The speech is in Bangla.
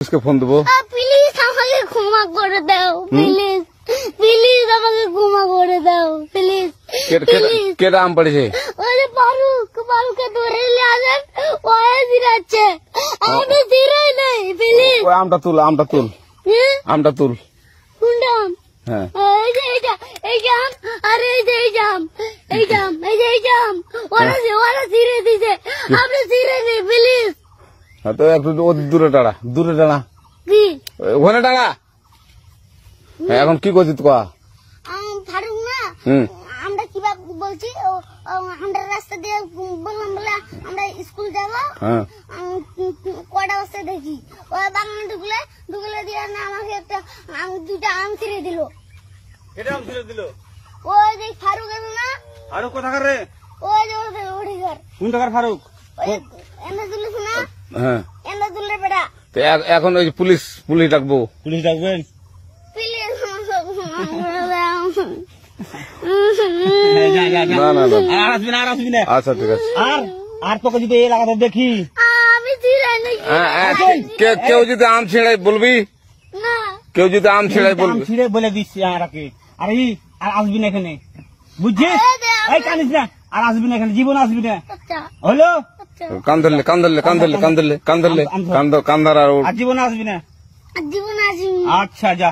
পুলিশকে ফোন দেবো। প্লিজ আমাকে ক্ষমা করে দাও, প্লিজ প্লিজ আমাকে ক্ষমা করে দাও, প্লিজ প্লিজ। কে আম পড়েছে? ওই যে ফারুককে ধরে নিয়ে আসেন, ও জিরাচ্ছে, আমি জিরাই নাই, প্লিজ। ওই আমটা তুল, আমটা তুল, আমটা তুল। কোনটা আম? হ্যাঁ এই যে এই জাম, আর এই যে এই জাম, এই জাম, এই যে এই জাম, ওরা জিরে দিছে, আপনি জিরে নেই, প্লিজ। তো একটু দূরে টাড়া, দূরে টাড়া, কি ওখানে টাড়া। এখন কি করছিস তো? ফারুক না, আমরা কিভাবে বলছি, আমরা রাস্তা দিয়ে বললাম বলে আমরা স্কুল যাবো, কটা বস্তা দেখি ওই বাগানে ঢুকলে দিয়ে না আমাকে একটা দুটা আম ছিঁড়ে দিল। এটা আম ছিঁড়ে দিল? ওই যে ফারুক এলো না, ফারুক কোথাকার রে? ওই যে ওঠে ঘর, কোন টাকার ফারুক? এনে তুলিস না, হ্যাঁ এনে তুললে বেটা। তো এখন ওই পুলিশ ডাকবো। পুলিশ ডাকবেন? প্লিজ না না না, আর আসবি না, আর আসবি না। আচ্ছা ঠিক আছে। আর তোকে যদি এই এলাকাতে দেখি, আমি ছিঁড়াই নাকি? কেউ যদি আম ছিঁড়াই বলবি, না কেউ যদি আম ছিঁড়াই আম বলবি। ছিঁড়ে বলে দিচ্ছি আর আর আসবি না এখানে, বুঝছিস? এই কানিস না, আর আসবি না এখানে, জীবন আসবি না, আচ্ছা হলো? আচ্ছা, কান ধরলে কান্দার আর আর জীবন আসবি না। জীবন আসি। আচ্ছা যা।